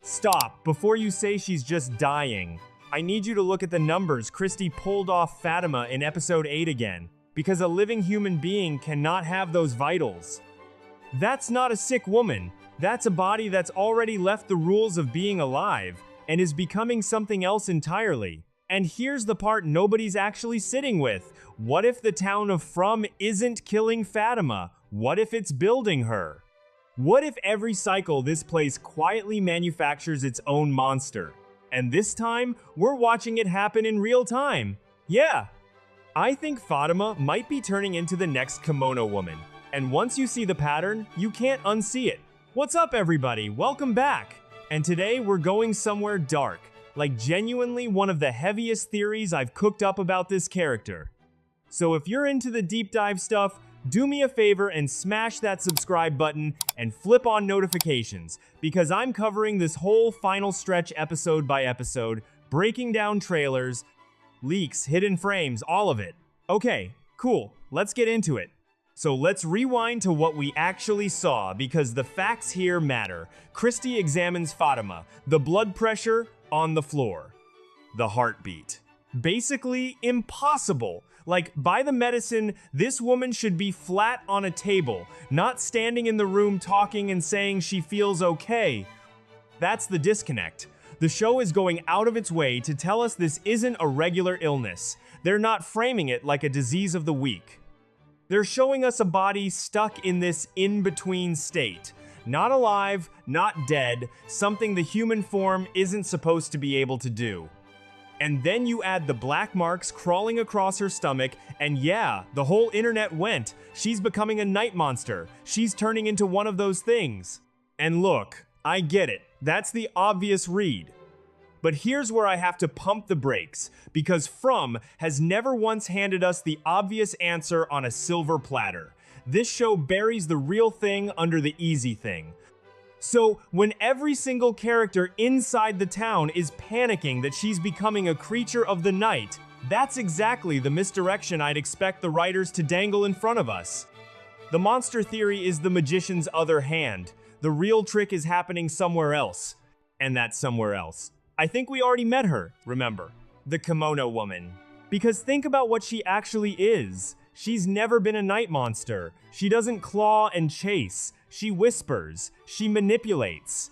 Stop, before you say she's just dying. I need you to look at the numbers Christy pulled off Fatima in episode 8 again, because a living human being cannot have those vitals. That's not a sick woman, that's a body that's already left the rules of being alive, and is becoming something else entirely. And here's the part nobody's actually sitting with. What if the town of From isn't killing Fatima? What if it's building her? What if every cycle this place quietly manufactures its own monster? And this time, we're watching it happen in real time. Yeah, I think Fatima might be turning into the next kimono woman. And once you see the pattern, you can't unsee it. What's up, everybody? Welcome back. And today we're going somewhere dark, like genuinely one of the heaviest theories I've cooked up about this character. So if you're into the deep dive stuff, do me a favor and smash that subscribe button and flip on notifications, because I'm covering this whole final stretch episode by episode, breaking down trailers, leaks, hidden frames, all of it. Okay, cool, let's get into it. So let's rewind to what we actually saw, because the facts here matter. Christy examines Fatima, the blood pressure on the floor, the heartbeat. Basically impossible. Like, by the medicine, this woman should be flat on a table, not standing in the room talking and saying she feels okay. That's the disconnect. The show is going out of its way to tell us this isn't a regular illness. They're not framing it like a disease of the weak. They're showing us a body stuck in this in-between state. Not alive, not dead, something the human form isn't supposed to be able to do. And then you add the black marks crawling across her stomach, and yeah, the whole internet went. She's becoming a night monster. She's turning into one of those things. And look, I get it. That's the obvious read. But here's where I have to pump the brakes, because From has never once handed us the obvious answer on a silver platter. This show buries the real thing under the easy thing. So, when every single character inside the town is panicking that she's becoming a creature of the night, that's exactly the misdirection I'd expect the writers to dangle in front of us. The monster theory is the magician's other hand. The real trick is happening somewhere else. And that somewhere else, I think we already met her, remember? The kimono woman. Because think about what she actually is. She's never been a night monster. She doesn't claw and chase. She whispers. She manipulates.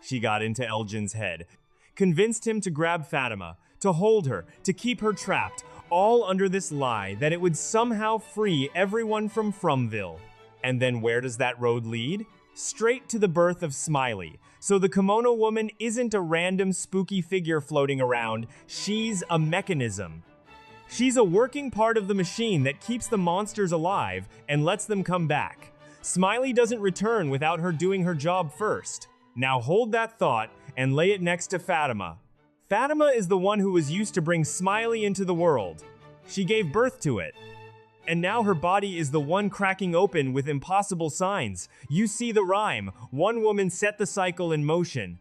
She got into Elgin's head, convinced him to grab Fatima, to hold her, to keep her trapped, all under this lie that it would somehow free everyone from Fromville. And then where does that road lead? Straight to the birth of Smiley. So the kimono woman isn't a random spooky figure floating around. She's a mechanism. She's a working part of the machine that keeps the monsters alive and lets them come back. Smiley doesn't return without her doing her job first. Now hold that thought and lay it next to Fatima. Fatima is the one who was used to bring Smiley into the world. She gave birth to it. And now her body is the one cracking open with impossible signs. You see the rhyme. One woman set the cycle in motion.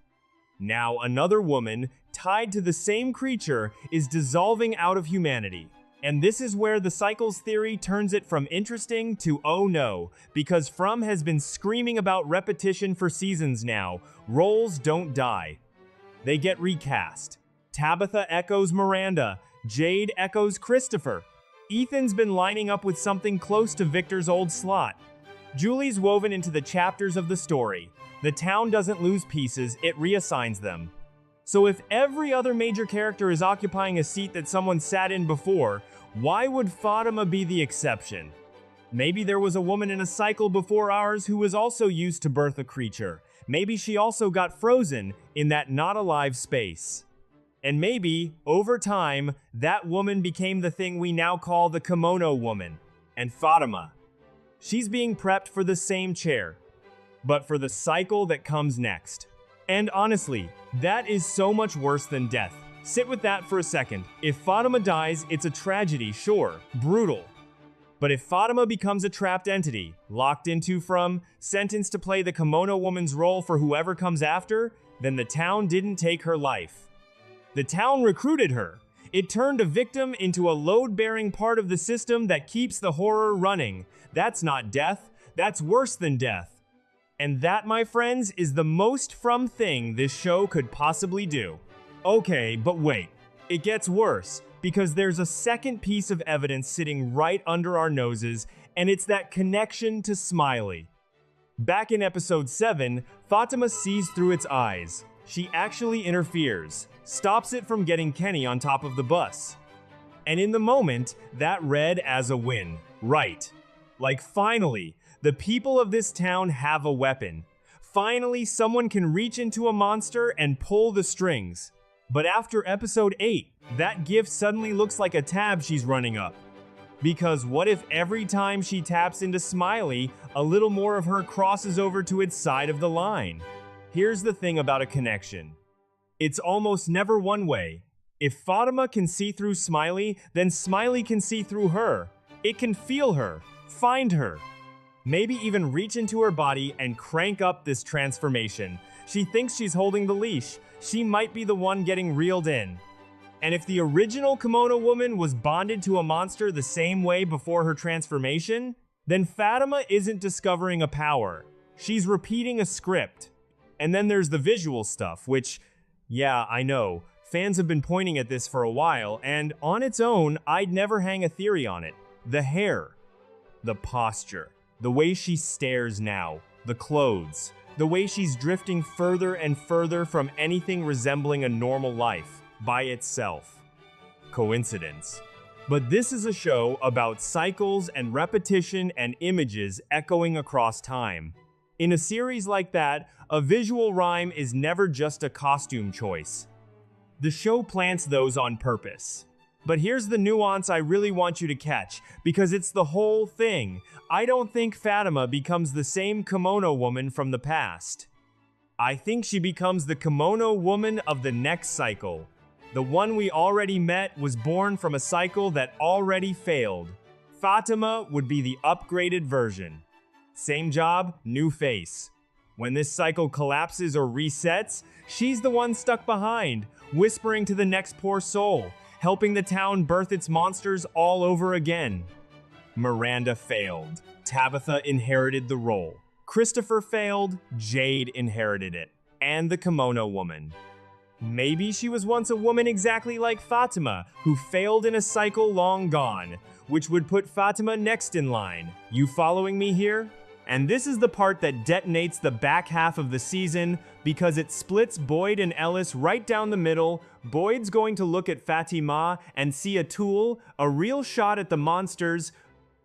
Now another woman, tied to the same creature, is dissolving out of humanity. And this is where the cycles theory turns it from interesting to oh no, because From has been screaming about repetition for seasons now. Roles don't die. They get recast. Tabitha echoes Miranda. Jade echoes Christopher. Ethan's been lining up with something close to Victor's old slot. Julie's woven into the chapters of the story. The town doesn't lose pieces, it reassigns them. So if every other major character is occupying a seat that someone sat in before, why would Fatima be the exception? Maybe there was a woman in a cycle before ours who was also used to birth a creature. Maybe she also got frozen in that not alive space. And maybe, over time, that woman became the thing we now call the kimono woman. And Fatima, she's being prepped for the same chair, but for the cycle that comes next. And honestly, that is so much worse than death. Sit with that for a second. If Fatima dies, it's a tragedy, sure, brutal. But if Fatima becomes a trapped entity, locked into From, sentenced to play the kimono woman's role for whoever comes after, then the town didn't take her life. The town recruited her. It turned a victim into a load-bearing part of the system that keeps the horror running. That's not death. That's worse than death. And that, my friends, is the most from thing this show could possibly do. Okay, but wait. It gets worse, because there's a second piece of evidence sitting right under our noses, and it's that connection to Smiley. Back in episode 7, Fatima sees through its eyes. She actually interferes, stops it from getting Kenny on top of the bus. And in the moment, that read as a win. Right. Like finally, the people of this town have a weapon. Finally, someone can reach into a monster and pull the strings. But after episode 8, that gift suddenly looks like a tab she's running up. Because what if every time she taps into Smiley, a little more of her crosses over to its side of the line? Here's the thing about a connection. It's almost never one way. If Fatima can see through Smiley, then Smiley can see through her. It can feel her, find her. Maybe even reach into her body and crank up this transformation. She thinks she's holding the leash. She might be the one getting reeled in. And if the original kimono woman was bonded to a monster the same way before her transformation, then Fatima isn't discovering a power. She's repeating a script. And then there's the visual stuff, which, yeah, I know, fans have been pointing at this for a while, and on its own, I'd never hang a theory on it. The hair, the posture, the way she stares now, the clothes, the way she's drifting further and further from anything resembling a normal life. By itself. Coincidence. But this is a show about cycles and repetition and images echoing across time. In a series like that, a visual rhyme is never just a costume choice. The show plants those on purpose. But here's the nuance I really want you to catch, because it's the whole thing. I don't think Fatima becomes the same kimono woman from the past. I think she becomes the kimono woman of the next cycle. The one we already met was born from a cycle that already failed. Fatima would be the upgraded version. Same job, new face. When this cycle collapses or resets, she's the one stuck behind, whispering to the next poor soul, helping the town birth its monsters all over again. Miranda failed. Tabitha inherited the role. Christopher failed. Jade inherited it. And the kimono woman. Maybe she was once a woman exactly like Fatima, who failed in a cycle long gone, which would put Fatima next in line. You following me here? And this is the part that detonates the back half of the season, because it splits Boyd and Ellis right down the middle. Boyd's going to look at Fatima and see a tool, a real shot at the monsters.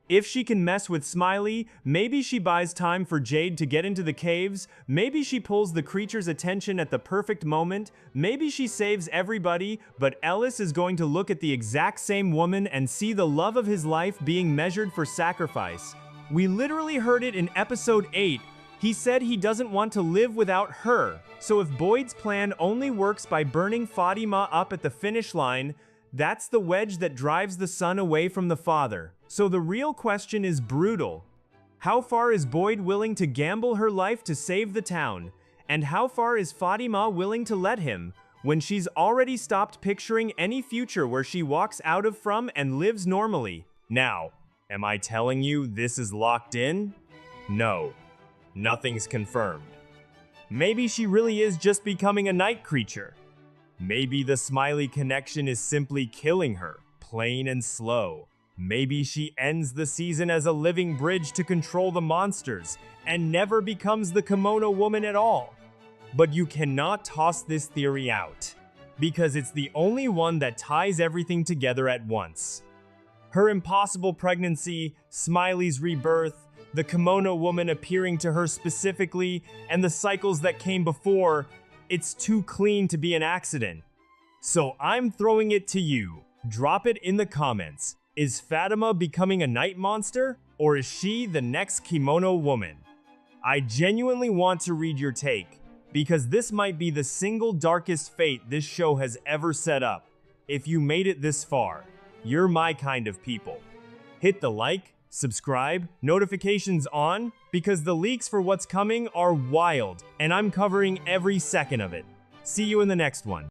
If she can mess with Smiley, maybe she buys time for Jade to get into the caves, maybe she pulls the creature's attention at the perfect moment, maybe she saves everybody, but Ellis is going to look at the exact same woman and see the love of his life being measured for sacrifice. We literally heard it in episode 8. He said he doesn't want to live without her. So if Boyd's plan only works by burning Fatima up at the finish line, that's the wedge that drives the son away from the father. So the real question is brutal. How far is Boyd willing to gamble her life to save the town? And how far is Fatima willing to let him, when she's already stopped picturing any future where she walks out of from and lives normally? Now, am I telling you this is locked in? No, nothing's confirmed. Maybe she really is just becoming a night creature. Maybe the Smiley connection is simply killing her, plain and slow. Maybe she ends the season as a living bridge to control the monsters and never becomes the kimono woman at all. But you cannot toss this theory out, because it's the only one that ties everything together at once. Her impossible pregnancy, Smiley's rebirth, the kimono woman appearing to her specifically, and the cycles that came before, it's too clean to be an accident. So I'm throwing it to you. Drop it in the comments. Is Fatima becoming a night monster, or is she the next kimono woman? I genuinely want to read your take, because this might be the single darkest fate this show has ever set up. If you made it this far, you're my kind of people. Hit the like, subscribe, notifications on, because the leaks for what's coming are wild, and I'm covering every second of it. See you in the next one.